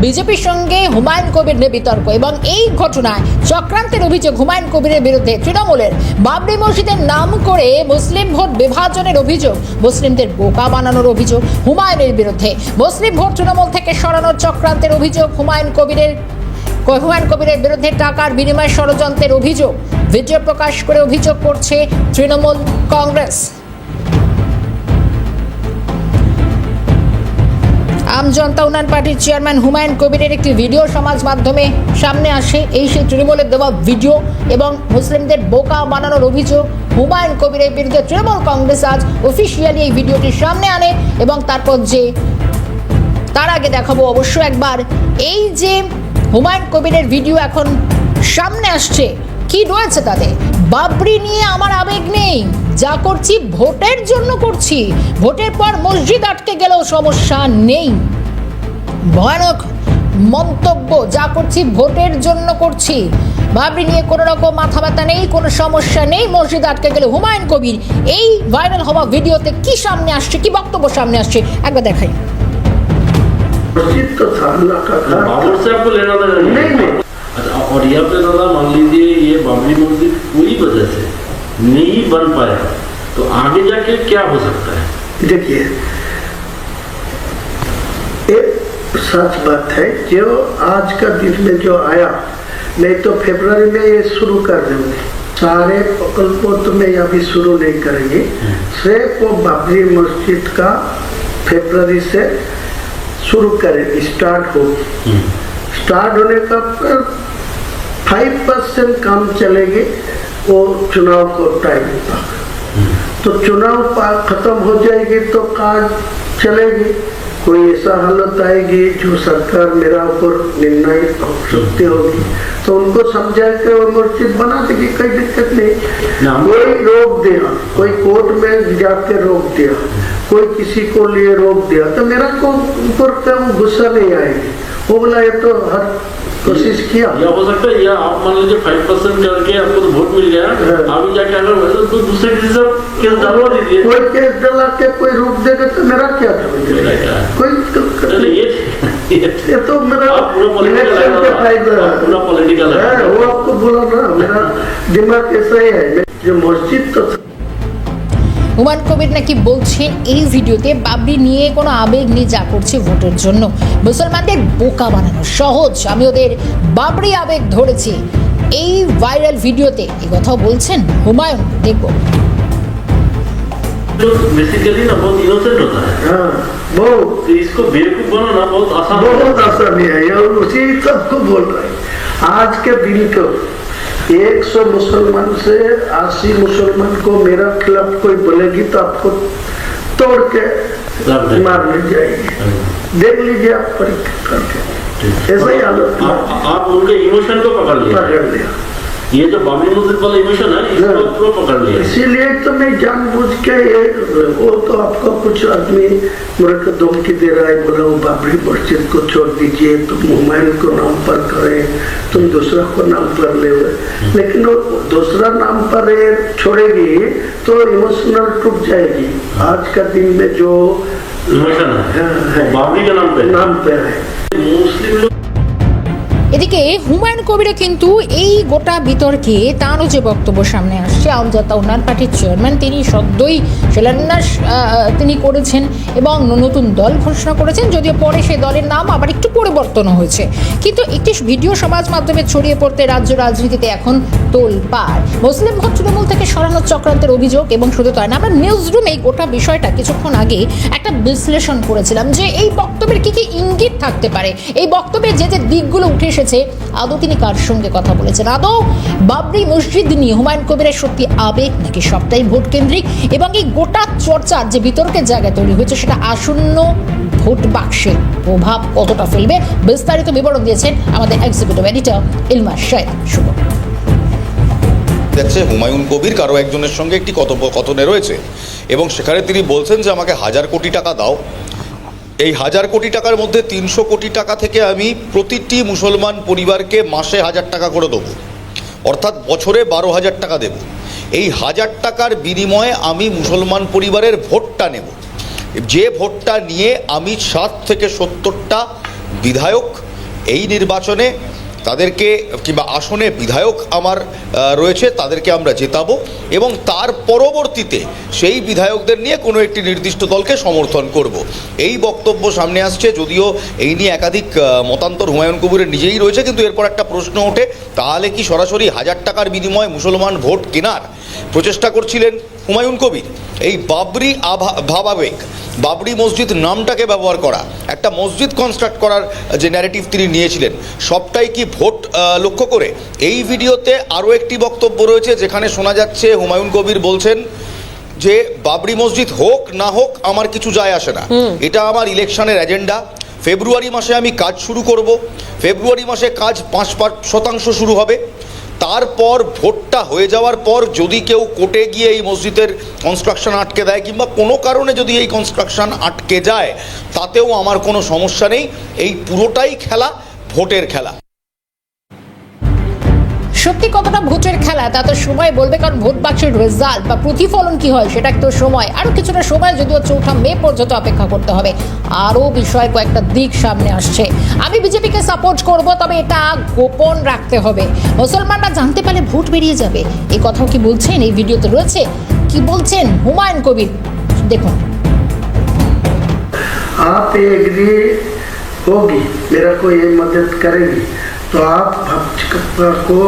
বিজেপির সঙ্গে হুমায়ুন কবির নিয়ে বিতর্ক এবং এই ঘটনায় চক্রান্তের অভিযোগ হুমায়ুন কবিরের বিরুদ্ধে। তৃণমূলের বাবরি মসজিদের নাম করে মুসলিম ভোট বিভাজনের অভিযোগ, মুসলিমদের বোকা বানানোর অভিযোগ হুমায়ুনের বিরুদ্ধে। মুসলিম ভোট তৃণমূল থেকে সরানোর চক্রান্তের অভিযোগ হুমায়ুন কবিরের বিরুদ্ধে। টাকার বিনিময়ে ষড়যন্ত্রের অভিযোগ, ভিডিও প্রকাশ করে অভিযোগ করছে তৃণমূল কংগ্রেস। আম জনতা উন্নয়ন পার্টির চেয়ারম্যান হুমায়ুন কবিরের একটি ভিডিও সমাজ মাধ্যমে সামনে আসে। এই সেই তৃণমূলের দেওয়া ভিডিও এবং মুসলিমদের বোকা বানানোর অভিযোগ হুমায়ুন কবিরের বিরুদ্ধে। তৃণমূল কংগ্রেস আজ অফিসিয়ালি এই ভিডিওটি সামনে আনে এবং তার আগে দেখাবো অবশ্য একবার এই যে হুমায়ুন কবিরের ভিডিও এখন সামনে আসছে, কি রয়েছে তাতে। বাবরি নিয়ে আমার আবেগ নেই, যা করছি ভোটের জন্য করছি, ভোটের পর মসজিদ আটকে গেলেও সমস্যা নেই। ভয়ানক মন্তব্য, যা করছি ভোটের জন্য করছি, বাবরি নিয়ে কোনো রকম মাথা ব্যথা নেই, কোনো সমস্যা নেই, মসজিদ আটকে গেলে। হুমায়ুন কবির এই ভাইরাল হওয়া ভিডিওতে কি সামনে আসছে, কি বক্তব্য সামনে আসছে একবার দেখাই। मस्जिद तो था अल्लाह का घर, बाबर से आपको लेना देना नहीं। अच्छा, और यहाँ पे दादा मान लीजिए ये बाबरी मस्जिद पूरी वजह से नहीं बन पाया, तो आगे जाके क्या हो सकता है? देखिए, एक सच बात है जो आज का दिन में जो आया, नहीं तो फरवरी में ये शुरू कर देंगे सारे प्रकल्पों, तो मैं अभी शुरू नहीं करेंगे। सिर्फ वो बाबरी मस्जिद का फरवरी से शुरू करें, स्टार्ट होगी। स्टार्ट होने का 5% काम चलेंगे वो चुनाव को टाइम तक, तो चुनाव खत्म हो जाएगी तो कार्य चलेगी। कोई ऐसा हालत आएगी जो सरकार मेरा ऊपर निर्णय हो सकती होगी, तो उनको समझा के वो मस्जिद बना देगी, कोई दिक्कत नहीं। कोई रोक दिया, कोई कोर्ट में जाके रोक दिया, कोई किसी को लिए रोक दिया, तो मेरा को ऊपर कम गुस्सा नहीं आएगी। वो बोला ये तो हर कोशिश किया। या हो सकता है या आप मान लीजिए 5% करके आपको तो वोट मिल गया, अभी जाके अगर वैसे तो दूसरे किसी से केस डलवा दीजिए। कोई केस डला के कोई रोक देगा तो मेरा क्या कोई ये तो मेरा पूरा पॉलिटिकल है। वो आपको बोला ना, मेरा दिमाग ऐसा ही है। जो मस्जिद तो হুমায়ুন কবির নাকি বলছেন এই ভিডিওতে বাবরি নিয়ে কোনো আবেগ নেই, যা করছে ভোটের জন্য, মুসলমানদের বোকা বানানো সহজ, আমি ওদের বাবরি আবেগ ধরেছি। এই ভাইরাল ভিডিওতে এই কথাও বলছেন হুমায়ুন। দেখবো। बेसिकली ना बहुत इनोसेंट होता है। हाँ, बहुत इसको बेवकूफ बनाना बहुत आसान है, और उसी सबको बोल रहा है। आज के दिन को 100 मुसलमान से 80 मुसलमान को मेरा खिलाफ कोई बोलेगी तो आपको तोड़ के मारने जाएगी। देख लीजिए आप परीक्षा करके, ऐसा ही हालत। आप उनके इमोशन को पकड़ लिया। ये जो बाबरी मस्जिद वाला इमोशन है इसको पकड़ लिया। इसीलिए तो मैं जानबूझ के वो तो आपको कुछ आदमी मेरे को धमकी दे रहा है, बोला वो बाबरी मस्जिद को छोड़ दीजिए, तुम हुमायूं को नाम पर करें, तुम दूसरा को नाम पर ले, लेकिन वो दूसरा नाम पर छोड़ेगी तो इमोशनल टूट जाएगी। आज का दिन में जो इमोशन है बाबरी के नाम पे है। मुस्लिम लोग এদিকে হুমায়ুন কবিরও কিন্তু এই গোটা বিতর্কে তাঁরও যে বক্তব্য সামনে আসছে, আম জনতা উন্নয়ন পার্টির চেয়ারম্যান তিনি সদ্যই শিলান্যাস তিনি করেছেন এবং নতুন দল ঘোষণা করেছেন, যদিও পরে সেই দলের নাম আবার একটু পরিবর্তন হয়েছে। কিন্তু একটি ভিডিও সমাজ মাধ্যমে ছড়িয়ে পড়তে রাজ্য রাজনীতিতে এখন তোলপাড়। মুসলিম ভোট তৃণমূল থেকে সরানোর চক্রান্তের অভিযোগ, এবং শুধু তাই না, আমরা নিউজ রুমে এই গোটা বিষয়টা কিছুক্ষণ আগে একটা বিশ্লেষণ করেছিলাম যে এই বক্তব্যের কি কি ইঙ্গিত থাকতে পারে, এই বক্তব্যের যে দিকগুলো উঠে এসেছে, আদৌ তিনি কার সঙ্গে কথা বলেছেন, আদৌ বাবরি মসজিদ নিয়ে হুমায়ুন কবিরের সত্যি আবেগ নাকি সবটাই ভোট কেন্দ্রিক, এবং এই গোটা চর্চার যে বিতর্কের জায়গায় তৈরি হয়েছে সেটা আসন্ন ভোট বাক্সে প্রভাব কতটা ফেলবে, বিস্তারিত বিবরণ দিয়েছেন আমাদের এক্সিকিউটিভ এডিটর ইলমাস শাহেদ শুভ। যাচ্ছে হুমায়ুন কবির কারো একজনের সঙ্গে একটি কথোপকথনে রয়েছে এবং সেখানে তিনি বলছেন যে আমাকে 1000 কোটি টাকা দাও, এই 1000 কোটি টাকার মধ্যে 300 কোটি টাকা থেকে আমি প্রতিটি মুসলমান পরিবারকে মাসে 1000 টাকা করে দেবো, অর্থাৎ বছরে 12,000 টাকা দেব। এই 1000 টাকার বিনিময়ে আমি মুসলমান পরিবারের ভোটটা নেব, যে ভোটটা নিয়ে আমি 60 থেকে 70টা বিধায়ক এই নির্বাচনে তাদেরকে কিংবা আসনে বিধায়ক আমার রয়েছে, তাদেরকে আমরা জেতাবো এবং তার পরবর্তীতে সেই বিধায়কদের নিয়ে কোনো একটি নির্দিষ্ট দলকে সমর্থন করব। এই বক্তব্য সামনে আসছে, যদিও এই নিয়ে একাধিক মতান্তর হুমায়ুন কবিরের নিজেই রয়েছে, কিন্তু এরপর একটা প্রশ্ন ওঠে, তাহলে কি সরাসরি 1000 টাকার বিনিময়ে মুসলমান ভোট কেনার প্রচেষ্টা করছিলেন হুমায়ুন কবির? এই বাবরি ভাবাবেগ, বাবরি মসজিদ নামটাকে ব্যবহার করা, একটা মসজিদ কনস্ট্রাক্ট করার যে ন্যারেটিভ তিনি নিয়েছিলেন, সবটাই কি ভোট লক্ষ্য করে? এই ভিডিওতে আরও একটি বক্তব্য রয়েছে যেখানে শোনা যাচ্ছে হুমায়ুন কবির বলছেন যে বাবরি মসজিদ হোক না হোক আমার কিছু যায় আসে না, এটা আমার ইলেকশনের এজেন্ডা। ফেব্রুয়ারি মাসে আমি কাজ শুরু করব, ফেব্রুয়ারি মাসে কাজ 5% শুরু হবে, তারপর ভোটটা হয়ে যাওয়ার পর যদি কেউ কোর্টে গিয়ে এই মসজিদের কনস্ট্রাকশন আটকে দেয় কিংবা কোনো কারণে যদি এই কনস্ট্রাকশন আটকে যায়, তাতেও আমার কোনো সমস্যা নেই। এই পুরোটাই খেলা ভোটের খেলা। সত্যি কতটা ভোটের খেলা তা তো সময় বলবে, কারণ ভোট বাক্সের রেজাল্ট বা প্রতিফলন কি হয় সেটা তো সময়, আরও কিছুটা সময় যদিও 4 মে পর্যন্ত অপেক্ষা করতে হবে। আরও বিষয় কয়েকটা দিক সামনে আসছে। আমি বিজেপিকে সাপোর্ট করব, তবে এটা গোপন রাখতে হবে, মুসলমানরা জানতে পারলে ভোট বেরিয়ে যাবে। এই কথাও কি বলছেন, এই ভিডিওতে রয়েছে। কি বলছেন হুমায়ুন কবির, দেখুন। आप एग्री होगी, मेरा को ये मदद करेगी, तो आप भाजपा को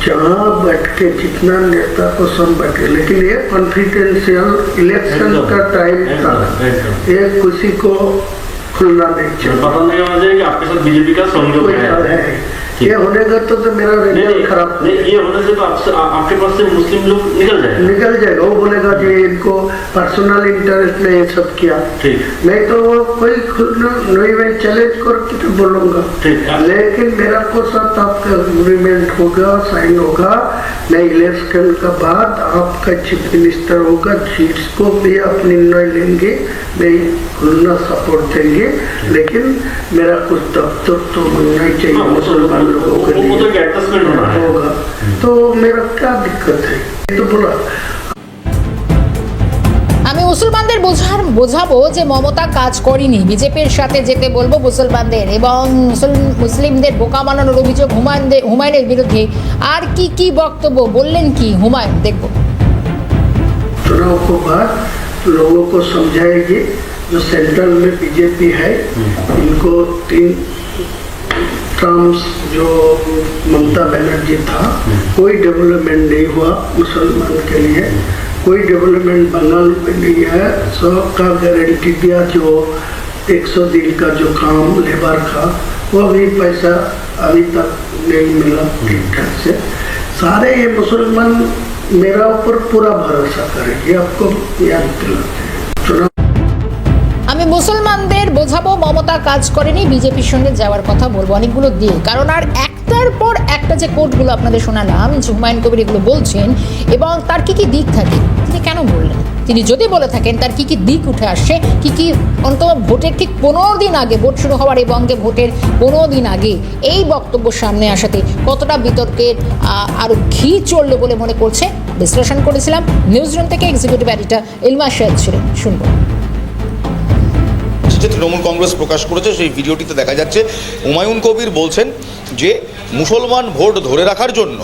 जहाँ बैठ के जितना नेता को सब बैठे, लेकिन ये कॉन्फिडेंशियल इलेक्शन का टाइम था, ये किसी को खुलना नहीं चाहिए। पता नहीं होना चाहिए कि आपके साथ बीजेपी का सहयोग है। ये होने का तो मेरा रिजल्ट खराब नहीं, ये होने से तो आपके पास से मुस्लिम लोग निकल जाएगा। वो बोलेगा कि इनको पर्सनल इंटरेस्ट ने ये सब किया, नहीं तो वो कोई नहीं, मैं चैलेंज करके तो बोलूंगा, लेकिन मेरा को साथ आपका एग्रीमेंट होगा, साइन होगा, मैं इलेक्शन का बाद आपका चीफ मिनिस्टर होगा, सीट्स को भी आप निर्णय लेंगे, मैं खुलना सपोर्ट देंगे, लेकिन मेरा कुछ दफ्तर तो मिलना चाहिए मुसलमान लोगों के लिए होगा, तो मेरा क्या दिक्कत है? तो बोला আমি মুসলমানদের বোঝাবো যে মমতা কাজ করেনি, বিজেপির সাথে যেতে বলবো মুসলমানদের, এবং মুসলিমদের বোকা বানানোর অভিযোগ হুমায়ুনের বিরুদ্ধে। আর কি কি বক্তব্য বললেন কি হুমায়ুন, দেখব। चुनाव को बाद लोगों को समझाएगी, जो सेंट्रल में बीजेपी है, इनको 3 टर्म्स जो ममता बनर्जी था, कोई डेवलपमेंट नहीं हुआ मुसलमान के लिए, कोई डेवलपमेंट बंगाल में नहीं है। 100 का गारंटी दिया, जो 100 दिन का जो काम लेबर का, वो भी पैसा अभी तक नहीं मिला ठीक ठाक से। सारे ये मुसलमान मेरा ऊपर पूरा भरोसा करेंगे, आपको याद दिलाते हैं। चुनाव আমি মুসলমানদের বোঝাবো মমতা কাজ করেনি, বিজেপির সঙ্গে যাওয়ার কথা বলবো অনেকগুলো দিয়ে, কারণ আর একটার পর একটা যে কোর্টগুলো আপনাদের শোনালাম যে হুমায়ুন কবির এগুলো বলছেন, এবং তার কি কি দিক থাকে, তিনি কেন বললেন, তিনি যদি বলে থাকেন তার কি কি দিক উঠে আসছে, কি কি অন্তত ভোটের ঠিক 15 দিন আগে, ভোট শুরু হওয়ার এবং ভোটের 15 দিন আগে এই বক্তব্য সামনে আসাতে কতটা বিতর্কের আরও ঘি চললো বলে মনে করছে, বিশ্লেষণ করেছিলাম। নিউজ রুম থেকে এক্সিকিউটিভ এডিটর ইলমা শেখ ছিলেন, শুনবো। যে তৃণমূল কংগ্রেস প্রকাশ করেছে সেই ভিডিওটিতে দেখা যাচ্ছে হুমায়ুন কবির বলছেন যে মুসলমান ভোট ধরে রাখার জন্য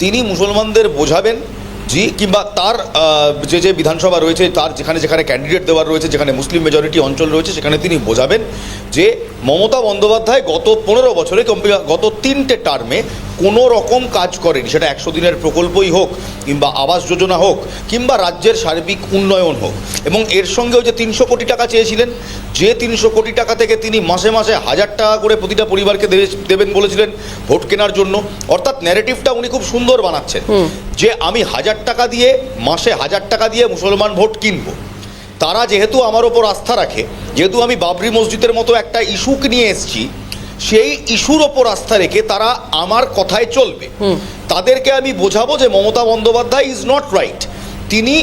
তিনি মুসলমানদের বোঝাবেন, কিংবা তার যে বিধানসভা রয়েছে, তার যেখানে যেখানে ক্যান্ডিডেট দেওয়ার রয়েছে, যেখানে মুসলিম মেজরিটি অঞ্চল রয়েছে, সেখানে তিনি বোঝাবেন যে মমতা বন্দ্যোপাধ্যায় গত 15 বছরে, গত 3টে টার্মে কোনো রকম কাজ করেনি, সেটা 100 দিনের প্রকল্পই হোক, কিংবা আবাস যোজনা হোক, কিংবা রাজ্যের সার্বিক উন্নয়ন হোক। এবং এর সঙ্গেও যে 300 কোটি টাকা চেয়েছিলেন, যে 300 কোটি টাকা থেকে তিনি মাসে মাসে 1000 টাকা করে প্রতিটা পরিবারকে দেবেন বলেছিলেন ভোট কেনার জন্য, অর্থাৎ ন্যারেটিভটা উনি খুব সুন্দর বানাচ্ছেন যে আমি 1000 টাকা দিয়ে, মাসে 1000 টাকা দিয়ে মুসলমান ভোট কিনবো। তারা যেহেতু আমার ওপর আস্থা রাখে, যেহেতু আমি বাবরি মসজিদের মতো একটা ইস্যুকে নিয়ে এসেছি, সেই ইস্যুর ওপর আস্থা রেখে তারা আমার কথায় চলবে। তাদেরকে আমি বোঝাবো যে Mamata Bandyopadhyay is not right, তিনি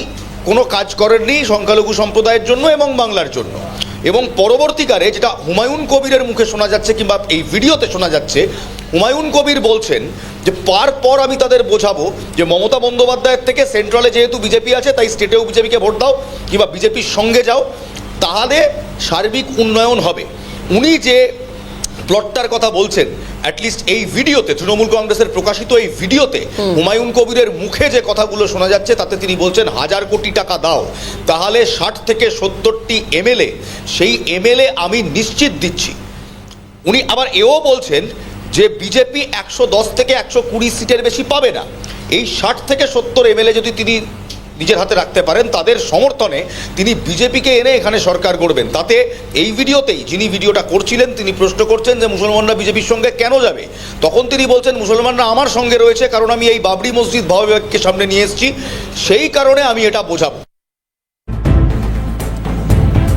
কোনো কাজ করেননি সংখ্যালঘু সম্প্রদায়ের জন্য এবং বাংলার জন্য। এবং পরবর্তীকালে যেটা হুমায়ুন কবিরের মুখে শোনা যাচ্ছে, কিংবা এই ভিডিওতে শোনা যাচ্ছে, হুমায়ুন কবির বলছেন যে পর আমি তাদের বোঝাবো যে মমতা বন্দ্যোপাধ্যায়ের থেকে সেন্ট্রালে যেহেতু বিজেপি আছে, তাই স্টেটেও বিজেপিকে ভোট দাও, কিংবা বিজেপির সঙ্গে যাও, তাহলে সার্বিক উন্নয়ন হবে। উনি যে প্লটটার কথা বলছেন, অ্যাটলিস্ট এই ভিডিওতে, তৃণমূল কংগ্রেসের প্রকাশিত এই ভিডিওতে হুমায়ুন কবিরের মুখে যে কথাগুলো শোনা যাচ্ছে তাতে তিনি বলছেন 1000 কোটি টাকা দাও, তাহলে 60 থেকে 70টি এমএলএ, সেই এমএলএ আমি নিশ্চিত দিচ্ছি। উনি আবার এও বলছেন যে বিজেপি 110 থেকে 120 সিটের বেশি পাবে না। এই 60 থেকে 70 এমএলএ যদি তিনি নিজের হাতে রাখতে পারেন, তাদের সমর্থনে তিনি বিজেপিকে এনে এখানে সরকার গড়বেন। তাতে এই ভিডিওতেই যিনি ভিডিওটা করছিলেন তিনি প্রশ্ন করছেন যে মুসলমানরা বিজেপির সঙ্গে কেন যাবে, তখন তিনি বলছেন মুসলমানরা আমার সঙ্গে রয়েছে, কারণ আমি এই বাবরি মসজিদ ভাবাবেগকে সামনে নিয়ে এসেছি, সেই কারণে আমি এটা বোঝাবো।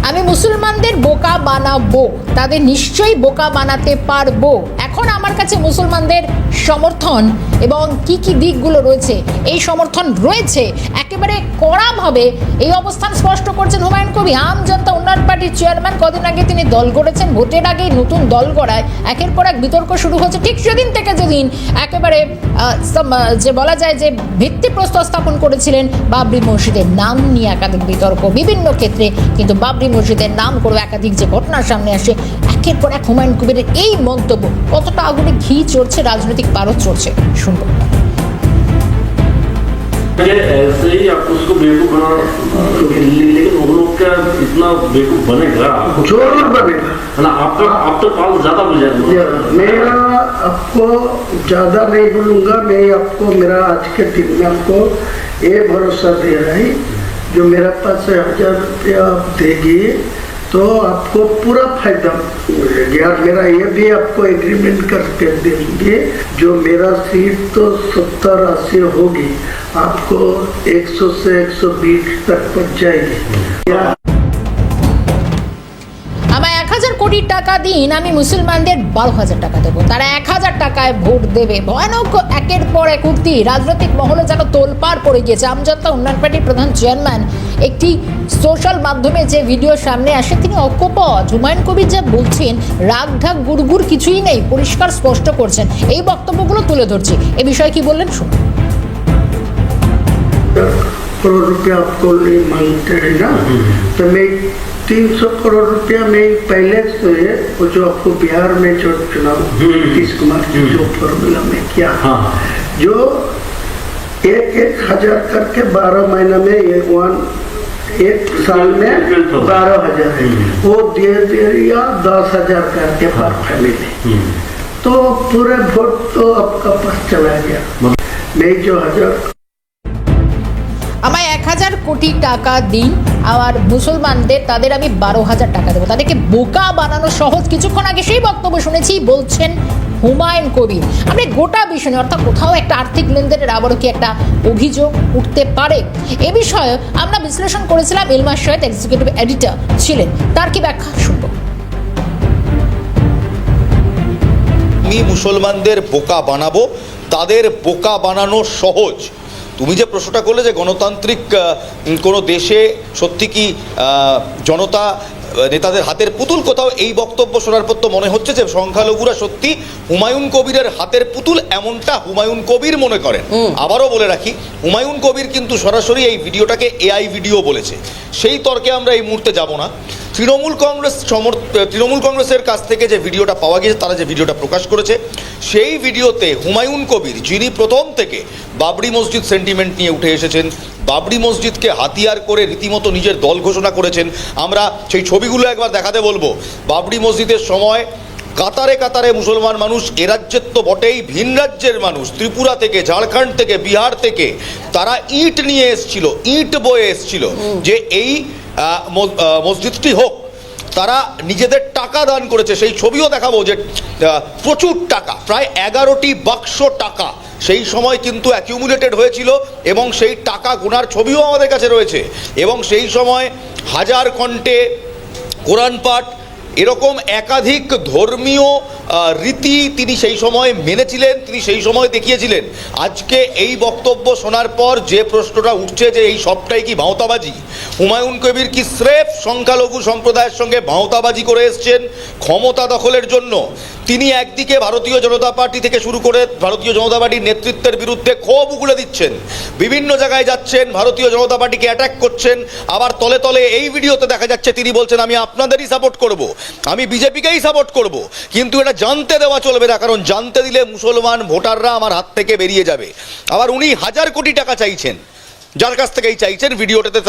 আমি মুসলমানদের বোকা বানাবো, তাদের নিশ্চয়ই বোকা বানাতে পারবো। এখন আমার কাছে মুসলমানদের সমর্থন এবং কি কি দিকগুলো রয়েছে, এই সমর্থন রয়েছে একেবারে কড়াভাবে। এই অবস্থান স্পষ্ট করছেন হুমায়ুন কবির। আম জনতা উন্নয়ন পার্টির চেয়ারম্যান, কদিন আগে তিনি দল গড়েছেন, ভোটের আগেই নতুন দল গড়ায় একের পর এক বিতর্ক শুরু হচ্ছে। ঠিক সেদিন থেকে যেদিন একেবারে যে বলা যায় যে ভিত্তিপ্রস্তর স্থাপন করেছিলেন বাবরি মসজিদের নাম নিয়ে একাধিক বিতর্ক বিভিন্ন ক্ষেত্রে, কিন্তু বাবরি মসজিদের নাম করে একাধিক যে ঘটনার সামনে আসে, একের পর এক হুমায়ুন কবিরের এই মন্তব্য কতটা আগুনে ঘি চড়ছে, রাজনৈতিক পারদ চড়ছে, শুনবো। ऐसे ही आप उसको बेवकूफ बना, लेकिन उन लोग का इतना बेवकूफ बनेगा, जरूर बनेगा। ना आप तो पाल ज्यादा बुझ जाएगा। मेरा आपको ज्यादा नहीं बोलूंगा, मैं आपको मेरा आज के दिन में आपको ये भरोसा दे रहा है, जो मेरा पास 1000 रुपया आप देगी तो आपको पूरा फायदा मिलेगा। और मेरा ये भी आपको एग्रीमेंट करके देंगे, जो मेरा सीट तो 70-80 होगी, आपको 100 से 120 तक पहुंच जाएगी। আমায় 1000 কোটি টাকা দিন, আমি মুসলমানদের 12,000 টাকা দেবো, তারা 1000 টাকায় ভোট দেবে। ভয়ানক একের পর এক উক্তি, রাজনৈতিক মহলে যেন তোলপাড় পড়ে গিয়েছে। আমজনতা উন্নয়ন পার্টির প্রধান চেয়ারম্যান একটি সোশ্যাল মাধ্যমে যে ভিডিও সামনে আসে, তিনি অকপট। হুমায়ুন কবির যা বলছেন, রাগ ঢাক গুড়গুড় কিছুই নেই, পরিষ্কার স্পষ্ট করছেন। এই বক্তব্যগুলো তুলে ধরছি। এ বিষয়ে কি বললেন শুনুন। करोड़ रुपया आपको मांगते हैं ना, तो मैं 300 करोड़ रुपया में पहले से वो जो आपको बिहार में जो चुनाव नीतीश कुमार की जो फॉर्मूला में किया, जो 1,000 करके 12 महीना में एक साल में 12,000 है, वो दे दिया 10,000 करके पर फैमिली, तो पूरे वोट तो आपका पास चला गया। नहीं जो 1000 আমায় 1000 কোটি টাকা দিন, আর মুসলমানদের তাদের আমি 12,000 টাকা দেবো, তাদেরকে বোকা বানানো সহজ। কিছুক্ষণ আগে সেই বক্তব্য শুনেছি, বলছেন হুমায়ুন কবির। আমরা গোটা বিষয় নিয়ে, অর্থাৎ কোথাও একটা আর্থিক লেনদেনের আবারও কি একটা অভিযোগ উঠতে পারে, এ বিষয়ে আমরা বিশ্লেষণ করেছিলাম। ইলমাস শহীদ এক্সিকিউটিভ এডিটর ছিলেন, তার কি ব্যাখ্যা শুনবো। আমি মুসলমানদের বোকা বানাবো, তাদের বোকা বানানো সহজ। তুমি যে প্রশ্নটা করলে যে গণতান্ত্রিক কোনো দেশে সত্যি কি জনতা নেতাদের হাতের পুতুল, কোথাও এই বক্তব্য শোনার পর তো মনে হচ্ছে যে সংখ্যালঘুরা সত্যি হুমায়ুন কবিরের হাতের পুতুল, এমনটা হুমায়ুন কবির মনে করেন। আবারও বলে রাখি, হুমায়ুন কবির কিন্তু সরাসরি এই ভিডিওটাকে এআই ভিডিও বলেছে। সেই তর্কে আমরা এই মুহূর্তে যাব না। তৃণমূল কংগ্রেসের কাছ থেকে যে ভিডিওটা পাওয়া গিয়েছে, তারা যে ভিডিওটা প্রকাশ করেছে, সেই ভিডিওতে হুমায়ুন কবির, যিনি প্রথম থেকে বাবরি মসজিদ সেন্টিমেন্ট নিয়ে উঠে এসেছেন, বাবরি মসজিদকে হাতিয়ার করে রীতিমতো নিজের দল ঘোষণা করেছেন। আমরা সেই ছবিগুলো একবার দেখাতে বলবো। বাবরি মসজিদের সময় কাতারে কাতারে মুসলমান মানুষ, এ রাজ্যের তো বটেই, ভিন রাজ্যের মানুষ, ত্রিপুরা থেকে, ঝাড়খণ্ড থেকে, বিহার থেকে, তারা ইট নিয়ে এসছিল, ইট বয়ে এসছিল যে এই মসজিদটি হোক। তারা নিজেদের টাকা দান করেছে, সেই ছবিও দেখাবো, যে প্রচুর টাকা, প্রায় 11টি বাক্স টাকা সেই সময় কিন্তু অ্যাকিউমুলেটেড হয়েছিল, এবং সেই টাকা গোনার ছবিও আমাদের কাছে রয়েছে। এবং সেই সময় 1000 কণ্ঠে কোরআন পাঠ, এরকম একাধিক ধর্মীয় রীতি তিনি সেই সময় মেনেছিলেন, তিনি সেই সময় দেখিয়েছিলেন। আজকে এই বক্তব্য শোনার পর যে প্রশ্নটা উঠছে যে এই সবটাই কি ভাঁওতাবাজি, হুমায়ুন কবির কি স্রেফ সংখ্যালঘু সম্প্রদায়ের সঙ্গে ভাঁওতাবাজি করে এসছেন ক্ষমতা দখলের জন্য? তিনি একদিকে ভারতীয় জনতা পার্টি থেকে শুরু করে ভারতীয় জনতা পার্টির নেতৃত্বের বিরুদ্ধে ক্ষোভ উগড়ে দিচ্ছেন, বিভিন্ন জায়গায় যাচ্ছেন, ভারতীয় জনতা পার্টিকে অ্যাটাক করছেন, আবার তলে তলে এই ভিডিওতে দেখা যাচ্ছে তিনি বলছেন আমি আপনাদেরই সাপোর্ট করব, আমি বিজেপিকেই সাপোর্ট করব, কিন্তু এটা জানতে দেওয়া চলবে না, কারণ জানতে দিলে মুসলমান ভোটাররা আমার হাত থেকে বেরিয়ে যাবে। আবার উনি 1000 কোটি টাকা চাইছেন, যার কাছ থেকেই চাইছেন, ভিডিওটাতে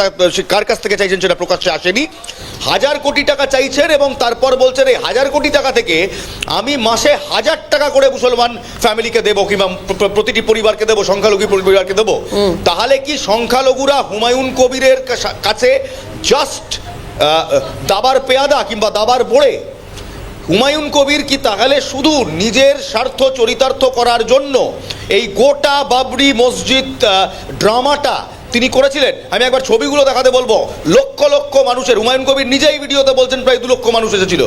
কার কাছ থেকে চাইছেন সেটা প্রকাশ্যে আসেনি, 1000 কোটি টাকা চাইছেন এবং তারপর বলছেন এই 1000 কোটি টাকা থেকে আমি মাসে 1000 টাকা করে মুসলমান ফ্যামিলিকে দেবো কিংবা প্রতিটি পরিবারকে দেবো, সংখ্যালঘু পরিবারকে দেবো। তাহলে কি সংখ্যালঘুরা হুমায়ুন কবিরের কাছে জাস্ট দাবার পেয়াদা কিংবা দাবার বোড়ে? হুমায়ুন কবির কি তাহলে শুধু নিজের স্বার্থ চরিতার্থ করার জন্য এই গোটা বাবরি মসজিদ ড্রামাটা তিনি করেছিলেন? আমি একবার ছবিগুলো দেখাতে বলবো। লক্ষ লক্ষ মানুষের, হুমায়ুন কবির নিজেই ভিডিওতে বলছেন প্রায় 2 লক্ষ মানুষ এসেছিল,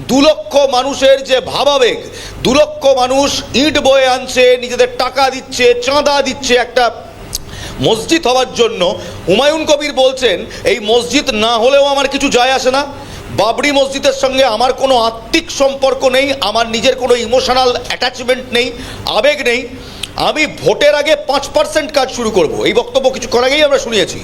2 লক্ষ মানুষের যে ভাবাবেগ, 2 লক্ষ মানুষ ইট বয়ে আনছে, নিজেদের টাকা দিচ্ছে, চাঁদা দিচ্ছে একটা মসজিদ হওয়ার জন্য। হুমায়ুন কবির বলছেন এই মসজিদ না হলেও আমার কিছু যায় আসে না, বাবরি মসজিদের সঙ্গে আমার কোনো আত্মিক সম্পর্ক নেই, আমার নিজের কোনো ইমোশনাল অ্যাটাচমেন্ট নেই, আবেগ নেই, আমি ভোটের আগে 5% কাজ শুরু করব। এই বক্তব্য কিছুক্ষণ আগেই আমরা শুনিয়েছি।